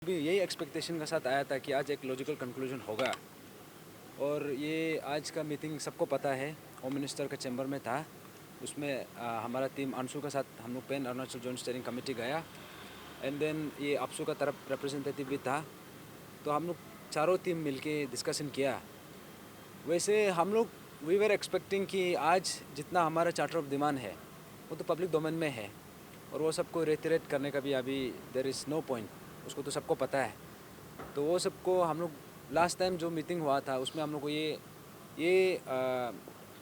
भी यही एक्सपेक्टेशन के साथ आया था कि आज एक लॉजिकल कंक्लूजन होगा। और ये आज का मीटिंग सबको पता है, होम मिनिस्टर का चैम्बर में था। उसमें हमारा टीम अंशु के साथ हम लोग pan Arunachal joint steering committee गया। एंड देन ये अपसू का तरफ रिप्रेजेंटेटिव भी था। तो हम लोग चारों टीम मिलके डिस्कशन किया। वैसे हम लोग वी वर एक्सपेक्टिंग कि आज जितना हमारा चार्टर ऑफ डिमांड है वो तो पब्लिक डोमेन में है, और वो सबको रेटरेट करने का भी अभी देयर इज़ नो पॉइंट, उसको तो सबको पता है। तो वो सबको हम लोग लास्ट टाइम जो मीटिंग हुआ था उसमें हम लोग को ये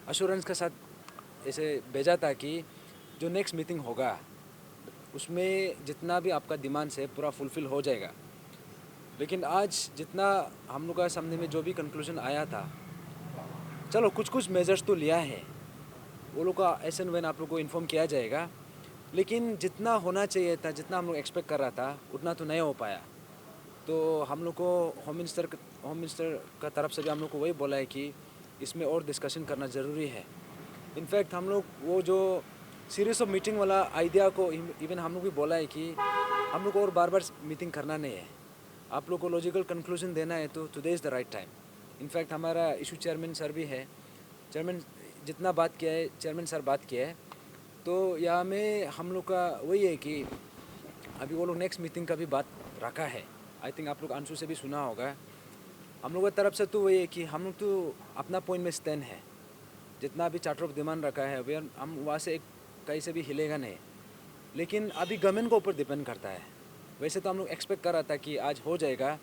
अश्योरेंस के साथ ऐसे भेजा था कि जो नेक्स्ट मीटिंग होगा उसमें जितना भी आपका डिमांड्स है पूरा फुलफ़िल हो जाएगा। लेकिन आज जितना हम लोग का सामने में जो भी कंक्लूजन आया था, चलो कुछ कुछ मेजर्स तो लिया है, वो लोग का एस एंड वेन आप लोग को इन्फॉर्म किया जाएगा। लेकिन जितना होना चाहिए था, जितना हम लोग एक्सपेक्ट कर रहा था उतना तो नहीं हो पाया। तो हम लोग को होम मिनिस्टर का तरफ से भी हम लोग को वही बोला है कि इसमें और डिस्कशन करना ज़रूरी है। इनफैक्ट हम लोग वो जो सीरीज ऑफ मीटिंग वाला आइडिया को इवन हम लोग भी बोला है कि हम लोग को और बार बार मीटिंग करना नहीं है। आप लोग को लॉजिकल कंक्लूजन देना है तो today is the right time. In fact हमारा इशू चेयरमैन सर भी है, चेयरमैन जितना बात किया है, चेयरमैन सर बात किया है। तो यहाँ में हम लोग का वही है कि अभी वो लोग नेक्स्ट मीटिंग का भी बात रखा है। आई थिंक आप लोग अंशु से भी सुना होगा। हम लोग की तरफ से तो वही है कि हम लोग तो अपना पॉइंट में स्टैंड है। जितना भी चार्टर ऑफ डिमांड रखा है वे हम वहाँ से कहीं से भी हिलेगा नहीं। लेकिन अभी गवर्नमेंट के ऊपर डिपेंड करता है। वैसे तो हम लोग एक्सपेक्ट कर रहा था कि आज हो जाएगा,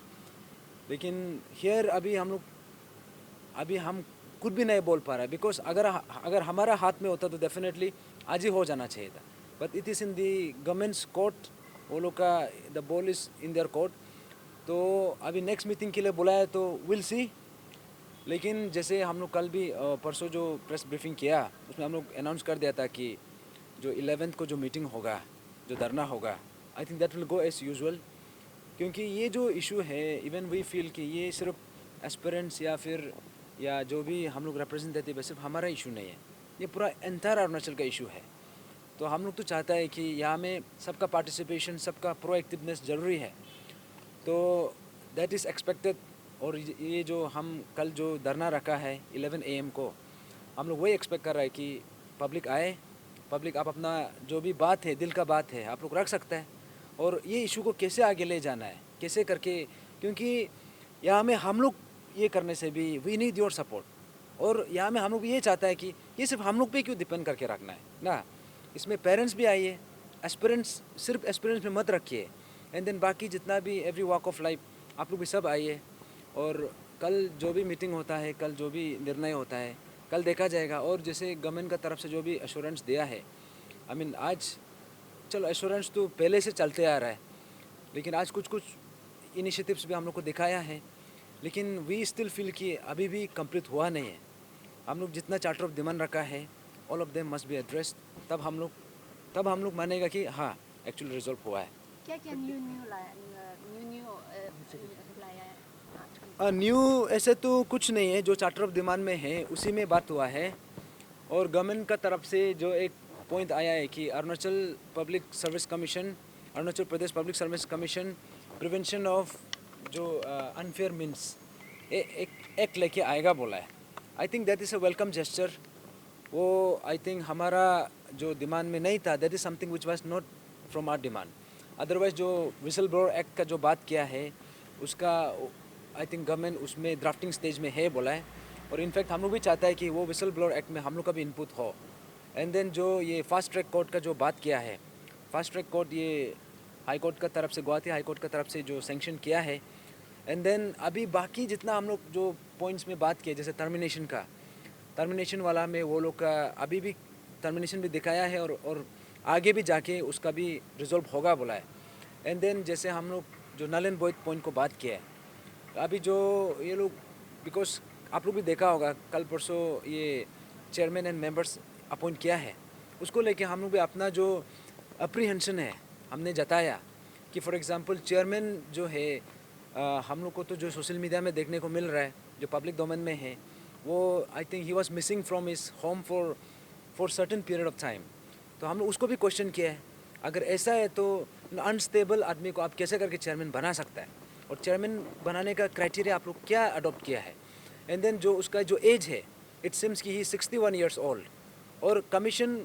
लेकिन हियर अभी हम कुछ भी नहीं बोल पा रहे, बिकॉज अगर हमारा हाथ में होता तो डेफिनेटली आज ही हो जाना चाहिए था। But it is in the governments court, वो लोग का the ball is in their court. तो अभी नेक्स्ट मीटिंग के लिए बुलाया तो विल सी। लेकिन जैसे हम लोग कल भी परसों जो प्रेस ब्रीफिंग किया उसमें हम लोग अनाउंस कर दिया था कि जो 11th को जो मीटिंग होगा, जो धरना होगा, I think that will go as usual. क्योंकि ये जो इशू है, इवन वी फील कि ये सिर्फ एस्पिरेंट्स या जो भी हम लोग रिप्रेजेंटेटिव है सिर्फ हमारा इशू नहीं है, ये पूरा एंटायर अरुणाचल का इशू है। तो हम लोग तो चाहता है कि यहाँ में सबका पार्टिसिपेशन, सबका प्रोएक्टिवनेस ज़रूरी है। तो दैट इज़ एक्सपेक्टेड। और ये जो हम कल जो धरना रखा है 11 AM को, हम लोग वही एक्सपेक्ट कर रहे हैं कि पब्लिक आए। पब्लिक आप अपना जो भी बात है, दिल का बात है, आप लोग रख सकते हैं। और ये इशू को कैसे आगे ले जाना है, कैसे करके, क्योंकि यहाँ में हम लोग ये करने से भी वी नीड योर सपोर्ट। और यहाँ में हम लोग ये चाहता है कि ये सिर्फ हम लोग पे क्यों डिपेंड करके रखना है ना। इसमें पेरेंट्स भी आइए, एस्पिरेंट्स सिर्फ एस्पिरेंट्स में मत रखिए। एंड देन बाकी जितना भी एवरी वॉक ऑफ लाइफ आप लोग भी सब आइए। और कल जो भी मीटिंग होता है, कल जो भी निर्णय होता है, कल देखा जाएगा। और जैसे गवर्नमेंट का तरफ से जो भी एश्योरेंस दिया है, आई मीन आज चलो एश्योरेंस तो पहले से चलते आ रहा है, लेकिन आज कुछ कुछ इनिशिएटिव्स भी हम लोग को दिखाया है। लेकिन वी स्टिल फील कि अभी भी कंप्लीट हुआ नहीं है। हम लोग जितना चार्टर ऑफ डिमांड रखा है all of them must be addressed. तब हम लोग मानेगा कि हाँ एक्चुअली रिजॉल्व हुआ है। क्या क्या न्यू लाया है न्यू ऐसे तो कुछ नहीं है, जो चार्टर ऑफ डिमांड में है उसी में बात हुआ है। और गवर्नमेंट का तरफ से जो एक पॉइंट आया है कि Arunachal Pradesh public service commission prevention of जो अनफेयर मीन्स एक एक्ट लेके आएगा बोला है। I think that is a welcome gesture. वो आई थिंक हमारा जो डिमांड में नहीं था, that is something which was not from our demand. Otherwise जो विसल ब्लोअर एक्ट का जो बात किया है उसका आई थिंक गवर्नमेंट उसमें ड्राफ्टिंग स्टेज में है बोला है। और इनफैक्ट हम लोग भी चाहता है कि वो विसल ब्लोअर एक्ट में हम लोग का भी इनपुट हो। एंड देन जो ये फास्ट ट्रैक कोर्ट का जो बात किया है, फास्ट ट्रैक कोर्ट ये हाई कोर्ट का तरफ से, गुवाहाटी हाई कोर्ट का तरफ से जो सैंक्शन किया है। एंड देन अभी बाकी जितना हम लोग जो पॉइंट्स में बात किए, जैसे टर्मिनेशन वाला में वो लोग का अभी भी टर्मिनेशन भी दिखाया है, और आगे भी जाके उसका भी रिजॉल्व होगा बोला है। एंड देन जैसे हम लोग जो नल एंड वॉइड पॉइंट को बात किया है, अभी जो ये लोग, बिकॉज आप लोग भी देखा होगा कल परसों ये चेयरमैन एंड मेंबर्स अपॉइंट किया है, उसको लेके हम लोग भी अपना जो अप्रीहेंशन है हमने जताया कि फॉर एग्जांपल चेयरमैन जो है, हम लोग को तो जो सोशल मीडिया में देखने को मिल रहा है, जो पब्लिक डोमेन में है, वो I think he was missing from his home for certain period of time. तो हम लोग उसको भी क्वेश्चन किया है। अगर ऐसा है तो अनस्टेबल आदमी को आप कैसे करके चेयरमैन बना सकता है, और चेयरमैन बनाने का क्राइटेरिया आप लोग क्या अडॉप्ट किया है। एंड देन जो उसका जो एज है, इट सिम्स कि ही 61 ईयर्स ओल्ड, और कमीशन,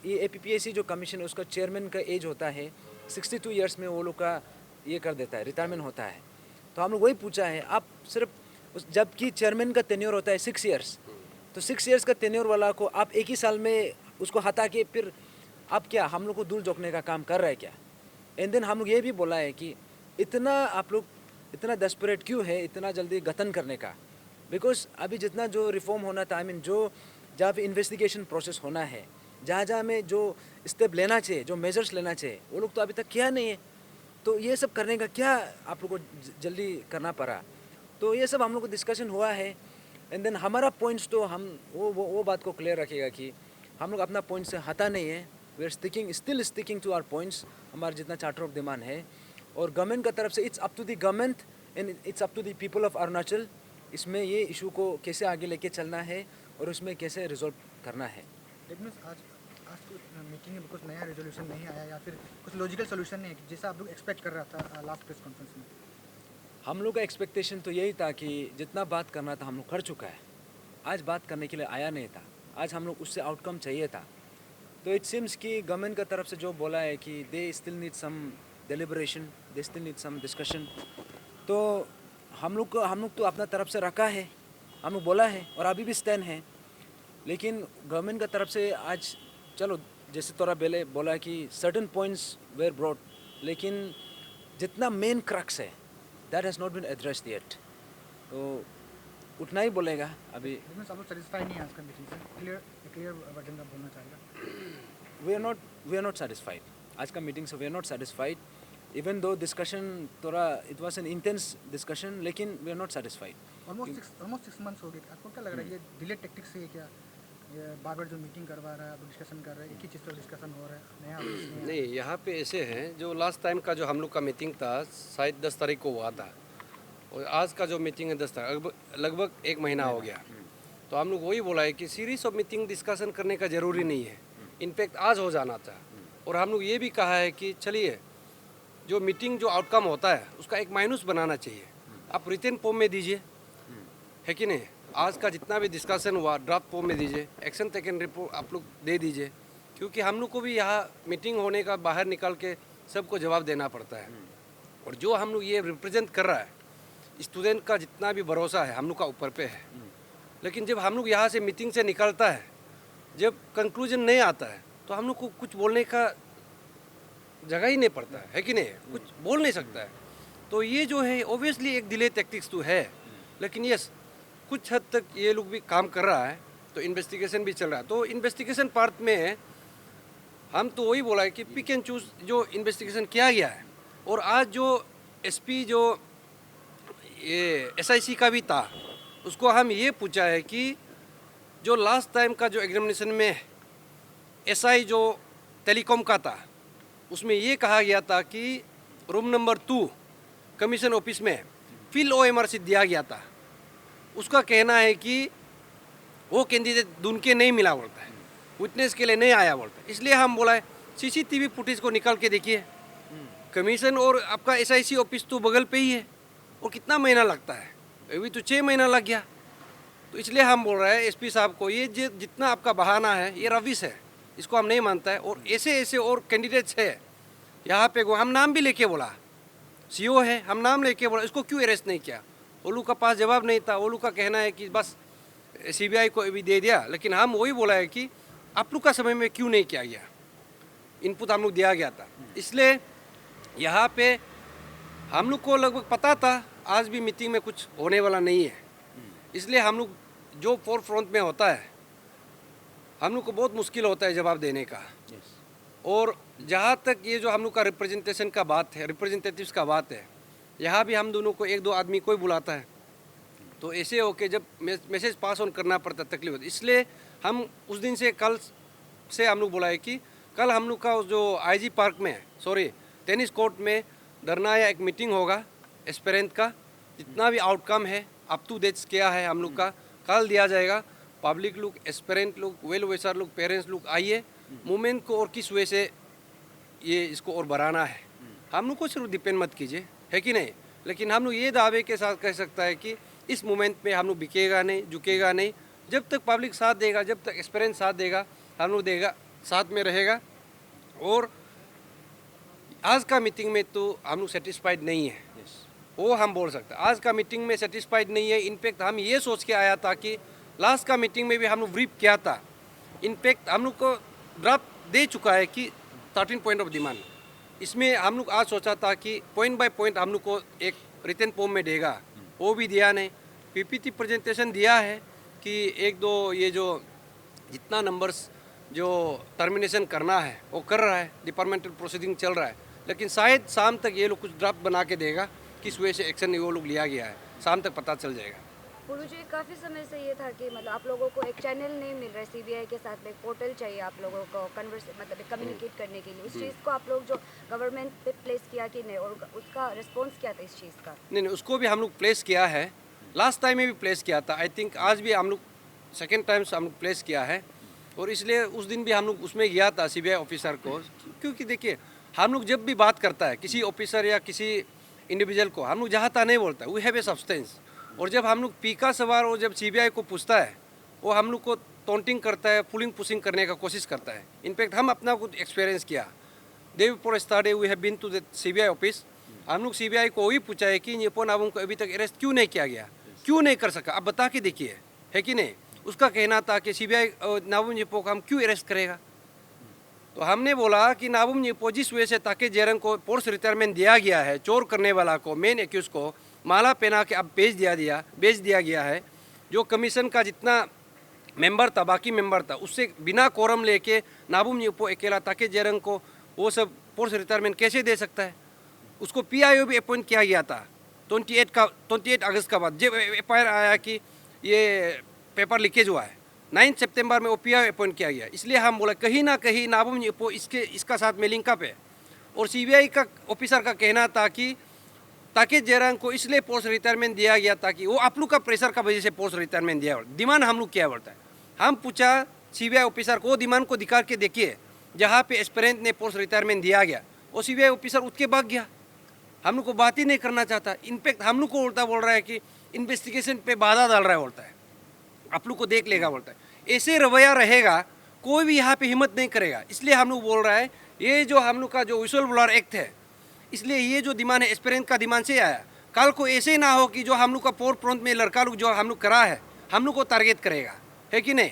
ये APPAC जो कमीशन है उसका चेयरमैन का एज होता है 62 ईयर्स में वो लोग का ये कर देता है, रिटायरमेंट होता है। तो हम लोग वही पूछा है, आप सिर्फ जबकि चेयरमैन का टेन्योर होता है 6 ईयर्स, तो 6 ईयर्स का टेन्योर वाला को आप एक ही साल में उसको हटा के फिर आप क्या हम लोग को दूर जोखने का काम कर रहे हैं क्या। एंड देन हम लोग ये भी बोला है कि इतना आप लोग इतना डेस्परेट क्यों है इतना जल्दी गठन करने का, बिकॉज अभी जितना जो रिफॉर्म होना था, आई मीन जो जहाँ पे इन्वेस्टिगेशन प्रोसेस होना है, जहाँ जहाँ में जो स्टेप लेना चाहिए, जो मेजर्स लेना चाहिए, वो लोग तो अभी तक किया नहीं है। तो ये सब करने का क्या आप लोग को जल्दी करना पड़ा। तो ये सब हम लोग को डिस्कशन हुआ है। एंड देन हमारा पॉइंट्स तो हम वो बात को क्लियर रखेगा कि हम लोग अपना पॉइंट से हटा नहीं है, we are still sticking to our points, हमारा जितना चार्टर ऑफ डिमांड है। और गवर्नमेंट का तरफ से it's up to the government and it's up to the people of Arunachal, इसमें ये इशू को कैसे आगे लेके चलना है और उसमें कैसे रिजॉल्व करना है। लेकिन आज मीटिंग में कुछ नया रेजोल्यूशन नहीं आया या फिर कुछ लॉजिकल सोल्यूशन नहीं है जैसा आप लोग एक्सपेक्ट कर रहा था लास्ट प्रेस कॉन्फ्रेंस में। हम लोग का एक्सपेक्टेशन तो यही था कि जितना बात करना था हम लोग कर चुका है, आज बात करने के लिए आया नहीं था, आज हम लोग उससे आउटकम चाहिए था। तो इट सिम्स कि गवर्नमेंट का तरफ से जो बोला है कि they still need some deliberation, they still need some discussion, तो हम लोग तो अपना तरफ से रखा है, हम लोग बोला है और अभी भी स्टैंड है। लेकिन गवर्नमेंट का तरफ से आज चलो जैसे तोरा बेले बोला कि सर्टन पॉइंट्स वेर ब्रॉड, लेकिन जितना मेन क्रक्स है that has not been addressed yet, तो उतना ही बोलेगा अभी। लेकिन सब लोग सेटिस्फाई नहीं है आज का मीटिंग से, क्लियर वर्जन का बोलना चाहेगा। वी आर नॉट सेटिस्फाइड आज का मीटिंग से, we are not satisfied even though discussion थोड़ा it was an intense discussion, लेकिन we are not satisfied. Almost 6 months हो गए, आपको क्या लग रहा है ये डिले टेक्टिक्स से क्या, ये बार बार जो मीटिंग करवा रहा है, अब डिस्कशन कर रहे हैं, एक ही चीज़ पर डिस्कशन हो रहा है, नया नहीं, यहाँ पे ऐसे हैं जो लास्ट टाइम का जो हम लोग का मीटिंग था शायद 10 तारीख को हुआ था, और आज का जो मीटिंग है 10 तारीख, लगभग 1 महीना हो गया। तो हम लोग वही बोला है कि सीरीज ऑफ मीटिंग डिस्कशन करने का ज़रूरी नहीं है, इनफैक्ट आज हो जाना था। और हम लोग ये भी कहा है कि चलिए जो मीटिंग जो आउटकम होता है उसका एक माइनस बनाना चाहिए, आप रिटन फॉर्म में दीजिए, है कि नहीं। आज का जितना भी डिस्कशन हुआ ड्राफ्ट फॉर्म में दीजिए, एक्शन टेकन रिपोर्ट आप लोग दे दीजिए, क्योंकि हम लोग को भी यहाँ मीटिंग होने का बाहर निकल के सबको जवाब देना पड़ता है। और जो हम लोग ये रिप्रेजेंट कर रहा है, स्टूडेंट का जितना भी भरोसा है हम लोग का ऊपर पे है, लेकिन जब हम लोग यहाँ से मीटिंग से निकलता है, जब कंक्लूजन नहीं आता है, तो हम लोग को कुछ बोलने का जगह ही नहीं पड़ता है कि नहीं, कुछ बोल नहीं सकता है। तो ये जो है ऑब्वियसली एक डिले टैक्टिक्स तो है, लेकिन यस कुछ हद तक ये लोग भी काम कर रहा है, तो इन्वेस्टिगेशन भी चल रहा है। तो इन्वेस्टिगेशन पार्ट में हम तो वही बोला है कि पिक एंड चूज जो इन्वेस्टिगेशन किया गया है, और आज जो एसपी जो ये SIC का भी था, उसको हम ये पूछा है कि जो लास्ट टाइम का जो एग्जामिनेशन में SI जो टेलीकॉम का था, उसमें ये कहा गया था कि रूम नंबर 2 कमीशन ऑफिस में फील्ड OMR दिया गया था, उसका कहना है कि वो कैंडिडेट ढूंढ के नहीं मिला बोलता है, विटनेस के लिए नहीं आया बोलता है। इसलिए हम बोला है CCTV फुटेज को निकाल के देखिए, कमीशन और आपका SIC ऑफिस तो बगल पे ही है, और कितना महीना लगता है, अभी तो 6 महीना लग गया। तो इसलिए हम बोल रहे हैं SP साहब को, ये जितना आपका बहाना है ये रविश है, इसको हम नहीं मानता है। और ऐसे और कैंडिडेट्स है यहाँ पे, हम नाम भी लेके बोला, CO है, हम नाम लेके बोला, इसको क्यों अरेस्ट नहीं किया। ओलू का पास जवाब नहीं था, ओलू का कहना है कि बस CBI को भी दे दिया, लेकिन हम वही बोला है कि आप लोग का समय में क्यों नहीं किया गया, इनपुट हम लोग दिया गया था। इसलिए यहाँ पे हम लोग को लगभग पता था आज भी मीटिंग में कुछ होने वाला नहीं है, इसलिए हम लोग जो फोर फ्रंट में होता है हम लोग को बहुत मुश्किल होता है जवाब देने का। और जहाँ तक ये जो हम लोग का रिप्रेजेंटेशन का बात है, रिप्रेजेंटेटिव्स का बात है, यहाँ भी हम दोनों को 1-2 आदमी कोई बुलाता है, तो ऐसे हो के जब मैसेज पास ऑन करना पड़ता है तकलीफ होती। इसलिए हम उस दिन से कल से हम लोग बोला है कि कल हम लोग का जो IG पार्क में टेनिस कोर्ट में धरना या एक मीटिंग होगा एस्पेरेंट का, जितना भी आउटकम है अप टू डेट्स क्या है हम लोग का कल दिया जाएगा। पब्लिक लोग, एस्पेरेंट लोग, वेल विशर लोग, पेरेंट्स लोग आइए, मूवमेंट को और किस वे से ये इसको और बढ़ाना है हम लोग को सिर्फ डिपेंड मत कीजिए, है कि नहीं। लेकिन हम लोग ये दावे के साथ कह सकता है कि इस मोमेंट में हम लोग बिकेगा नहीं, झुकेगा नहीं। जब तक पब्लिक साथ देगा, जब तक एक्सपीरियंस साथ देगा, हम लोग देगा, साथ में रहेगा। और आज का मीटिंग में तो हम लोग सेटिस्फाइड नहीं है, वो हम बोल सकते हैं। आज का मीटिंग में सेटिस्फाइड नहीं है। इनफैक्ट हम ये सोच के आया था कि लास्ट का मीटिंग में भी हम लोग ब्रीफ किया था। इनफैक्ट हम लोग को ड्राफ्ट दे चुका है कि 13 पॉइंट ऑफ डिमांड, इसमें हम लोग आज सोचा था कि पॉइंट बाय पॉइंट हम लोग को एक रिटन फॉर्म में देगा, वो भी दिया नहीं। पीपीटी प्रेजेंटेशन दिया है कि एक दो ये जो जितना नंबर्स जो टर्मिनेशन करना है वो कर रहा है, डिपार्टमेंटल प्रोसीडिंग चल रहा है। लेकिन शायद शाम तक ये लोग कुछ ड्राफ्ट बना के देगा, किस वजह से एक्शन वो लोग लिया गया है, शाम तक पता चल जाएगा। पुरु जी, काफ़ी समय से ये था कि मतलब आप लोगों को एक चैनल नहीं मिल रहा है, सीबीआई के साथ में एक पोर्टल चाहिए आप लोगों को मतलब कम्युनिकेट करने के लिए। इस चीज़ को आप लोग जो गवर्नमेंट पे प्लेस किया कि नहीं, और उसका रिस्पॉन्स क्या था इस चीज़ का? नहीं, उसको भी हम लोग प्लेस किया है, लास्ट टाइम में भी प्लेस किया था। आई थिंक आज भी हम लोग सेकेंड टाइम से हम लोग प्लेस किया है। और इसलिए उस दिन भी हम लोग उसमें गया था सीबीआई ऑफिसर को, क्योंकि देखिए हम लोग जब भी बात करता है किसी ऑफिसर या किसी इंडिविजुअल को, हम लोग जहाँ तहाँ नहीं बोलता, वी हैव ए सब्सटेंस। और जब हम लोग पी का सवार और जब सीबीआई को पूछता है, वो हम लोग को टॉन्टिंग करता है, पुलिंग पुशिंग करने का कोशिश करता है। इनफैक्ट हम अपना कुछ एक्सपीरियंस किया, day before start we have been to the CBI office. हम लोग सीबीआई को वही पूछा है कि न्येपो नाबम को अभी तक अरेस्ट क्यों नहीं किया गया, क्यों नहीं कर सका, आप बता के देखिए, है कि नहीं। उसका कहना था कि सीबीआई नाबम न्येपो को हम क्यों अरेस्ट करेगा। तो हमने बोला कि नाबम न्येपो जिस वजह से ताके जेरंग को फोर्स रिटायरमेंट दिया गया है, चोर करने वाला को, मेन एक्यूज को माला पहना के अब बेच दिया गया है। जो कमीशन का जितना मेंबर था, बाकी मेंबर था, उससे बिना कोरम लेके नाबम न्येपो अकेला ताके जेरंग को वो सब फोर्स रिटायरमेंट कैसे दे सकता है। उसको पीआईओ भी अपॉइंट किया गया था 28 अगस्त का बाद, जब एफआईआर आया कि ये पेपर लीकेज हुआ है, 9 सितंबर में वो पीआईओ अपॉइंट किया गया। इसलिए हम बोला कहीं ना कहीं नाबम न्येपो इसका साथ में लिंकअप है। और सीबीआई का ऑफिसर का कहना था कि ताकि जेरंग को इसलिए पोस्ट रिटायरमेंट दिया गया ताकि वो आप लोग का प्रेशर का वजह से पोस्ट रिटायरमेंट दिया। डिमांड हम लोग क्या बोलता है, हम पूछा सीबीआई ऑफिसर को, डिमांड को दिखा के देखिए जहाँ पे एस्पिरेंट ने पोस्ट रिटायरमेंट दिया गया, वो सीबीआई ऑफिसर उठ के भाग गया, हम लोग को बात ही नहीं करना चाहता। इनफैक्ट हम लोग को उल्टा बोल रहा है कि इन्वेस्टिगेशन पे बाधा डाल रहा है, बोलता है आप लोग को देख लेगा, बोलता है। ऐसे रवैया रहेगा कोई भी यहाँ पे हिम्मत नहीं करेगा। इसलिए हम लोग बोल रहा है ये जो हम लोग का जो विसल ब्लोअर एक्ट है, इसलिए ये जो डिमांड है एस्पिरेंट का डिमांड से आया। कल को ऐसे ना हो कि जो हम लोग का फोर फ्रंट में लड़का लोग जो हम लोग करा है, हम लोग को टारगेट करेगा, है कि नहीं।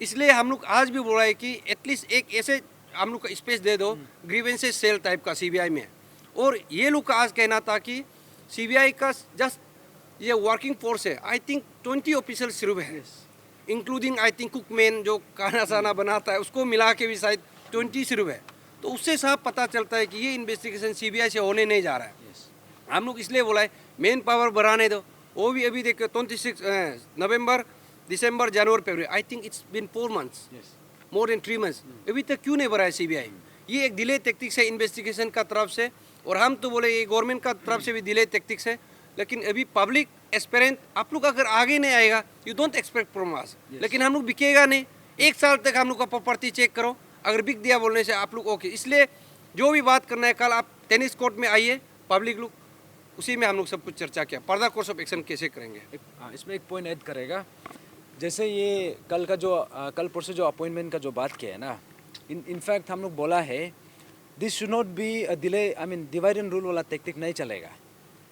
इसलिए हम लोग आज भी बोल रहे हैं कि एटलीस्ट एक ऐसे हम लोग को स्पेस दे दो, ग्रीवेंसेस सेल टाइप का सीबीआई में। और ये लोग का आज कहना था कि सीबीआई का जस्ट ये वर्किंग फोर्स है, आई थिंक 20 ऑफिसर सिर्फ है, इंक्लूडिंग आई थिंक कुकमैन जो खाना साना बनाता है, उसको मिला के भी शायद 20 सिर्फ है। तो उससे साफ पता चलता है कि ये इन्वेस्टिगेशन सीबीआई से होने नहीं जा रहा है। हम लोग इसलिए बोला है मेन पावर बढ़ाने दो, वो भी अभी देखो 26 नवंबर, दिसंबर, जनवरी, फरवरी, I think it's been 4 months, more than 3 months, अभी तक क्यों नहीं बढ़ाया सीबीआई। ये एक डिले टेक्टिक्स है इन्वेस्टिगेशन का तरफ से, और हम तो बोले ये गवर्नमेंट का तरफ से भी डिले टेक्टिक्स है। लेकिन अभी पब्लिक एस्पिरेंट आप लोग अगर आगे नहीं आएगा, you don't expect from us. लेकिन हम लोग बिकेगा नहीं, 1 साल तक हम लोग का प्रॉपर्टी चेक करो, अगर बिक दिया बोलने से आप लोग ओके। इसलिए जो भी बात करना है कल आप टेनिस कोर्ट में आइए, पब्लिक लोग, उसी में हम लोग सब कुछ चर्चा किया, पर्दा कोर्स ऑफ एक्शन कैसे करेंगे। इसमें एक पॉइंट ऐड करेगा, जैसे ये कल का जो कल परसों जो अपॉइंटमेंट का जो बात किया है ना, इनफैक्ट हम लोग बोला है this should not be a delay, I mean divide and rule वाला टेक्टिक नहीं चलेगा।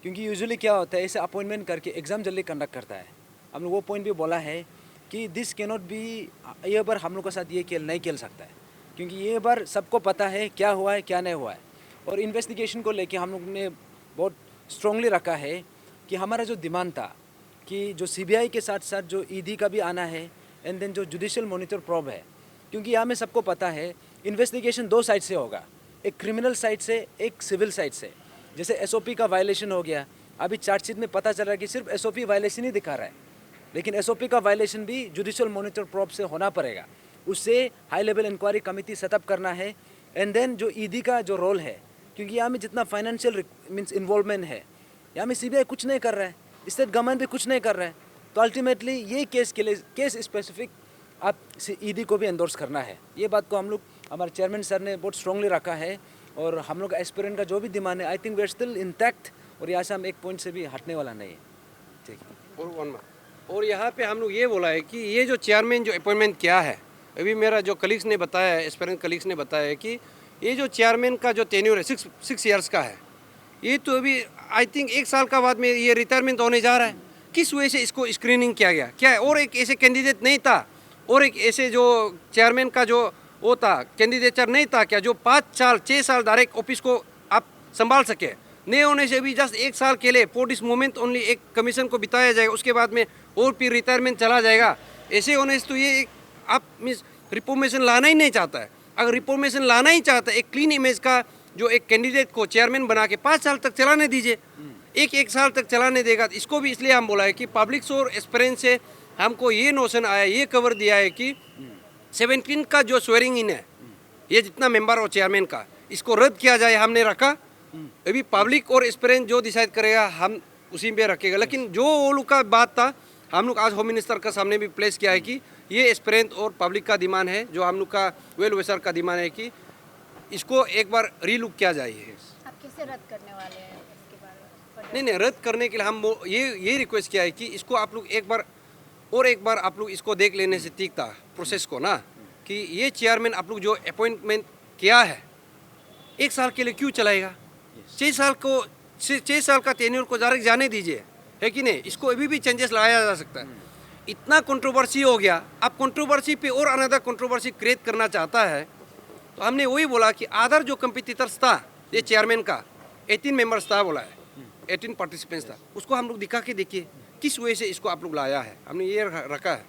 क्योंकि यूजुअली क्या होता है, ऐसे अपॉइंटमेंट करके एग्ज़ाम जल्दी कंडक्ट करता है। हम लोग वो पॉइंट भी बोला है कि दिस कैन नॉट बी, ये बार हम लोग के साथ ये खेल नहीं खेल सकता है, क्योंकि ये बार सबको पता है क्या हुआ है क्या नहीं हुआ है। और इन्वेस्टिगेशन को लेके हम लोग ने बहुत स्ट्रांगली रखा है कि हमारा जो डिमांड था कि जो सीबीआई के साथ साथ जो ईडी का भी आना है, एंड देन जो जुडिशियल मॉनिटर प्रोब है, क्योंकि यहाँ में सबको पता है इन्वेस्टिगेशन 2 साइड से होगा, एक क्रिमिनल साइड से, एक सिविल साइड से। जैसे एसओपी का वायलेशन हो गया, अभी चार्जशीट में पता चल रहा है कि सिर्फ एसओपी वायलेशन ही दिखा रहा है, लेकिन एसओपी का वायलेशन भी जुडिशियल मॉनिटर प्रोब से होना पड़ेगा। उससे high level inquiry committee setup करना है, एंड देन जो ईडी का जो रोल है, क्योंकि यहाँ में जितना फाइनेंशियल मीन्स इन्वॉल्वमेंट है, यहाँ में सीबीआई कुछ नहीं कर रहा है, स्टेट गवर्नमेंट भी कुछ नहीं कर रहा है। तो अल्टीमेटली ये केस के लिए केस स्पेसिफिक आप ईडी को भी एंडोर्स करना है। ये बात को हम लोग हमारे चेयरमैन सर ने बहुत स्ट्रांगली रखा है, और हम लोग एस्पिरेंट का जो भी डिमांड है, I think we are still intact, और यहाँ से हम एक पॉइंट से भी हटने वाला नहीं है। ठीक है। और यहाँ पे हम लोग ये बोला है कि ये जो चेयरमैन जो अपॉइंटमेंट किया है, अभी मेरा जो कलीग्स ने बताया है, एस्पिरेंट कलीग्स ने बताया है कि ये जो चेयरमैन का जो टेन्योर है 6 ईयर्स का है, ये तो अभी आई थिंक 1 साल का बाद में ये रिटायरमेंट होने जा रहा है। किस वजह से इसको स्क्रीनिंग किया गया? क्या और एक ऐसे कैंडिडेट नहीं था, और एक ऐसे जो चेयरमैन का जो वो था कैंडिडेचर नहीं था क्या, जो 5 साल 6 साल डायरेक्ट ऑफिस को आप संभाल सके? नहीं होने से भी जस्ट 1 साल के लिए फॉर दिस मोमेंट ओनली एक कमीशन को बिताया जाएगा, उसके बाद में और फिर रिटायरमेंट चला जाएगा। ऐसे होने से तो ये एक आप मीन्स रिफॉर्मेशन लाना ही नहीं चाहता है। अगर रिफॉर्मेशन लाना ही चाहता है, एक क्लीन इमेज का जो एक कैंडिडेट को चेयरमैन बना के 5 साल तक चलाने दीजिए, एक साल तक चलाने देगा। इसको भी इसलिए हम बोला है कि पब्लिक और एक्सपीरियंस से हमको ये नोशन आया, ये कवर दिया है कि 17 का जो स्वेरिंग इन है, ये जितना मेंबर और चेयरमैन का, इसको रद्द किया जाए, हमने रखा। अभी पब्लिक और एक्सपीरियंस जो डिसाइड करेगा हम उसी में रखेगा। लेकिन जो वो लोग का बात था, हम लोग आज होम मिनिस्टर का सामने भी प्लेस किया है कि ये एक्सपीरियंस और पब्लिक का डिमांड है, जो हम लोग का वेल विशर का डिमांड है कि इसको एक बार रीलुक किया जाए। आप कैसे रद्द करने वाले हैं इसके बारे में? नहीं, रद्द करने के लिए हम ये रिक्वेस्ट किया है कि इसको आप लोग एक बार आप लोग इसको देख लेने से ठीक था प्रोसेस को ना, कि ये चेयरमैन आप लोग जो अपॉइंटमेंट किया है 1 साल के लिए क्यों चलाएगा? 6 साल का टेन्योर को डायरेक्ट जाने दीजिए, है कि नहीं? इसको अभी भी चेंजेस लाया जा सकता है। इतना कंट्रोवर्सी हो गया, अब कंट्रोवर्सी पे और अनदर कंट्रोवर्सी क्रिएट करना चाहता है। तो हमने वही बोला कि अदर जो कंपिटिटर्स था ये चेयरमैन का 18 मेंबर्स था, बोला है 18 पार्टिसिपेंट्स था, उसको हम लोग दिखा के देखिए किस वजह से इसको आप लोग लाया है, हमने ये रखा है।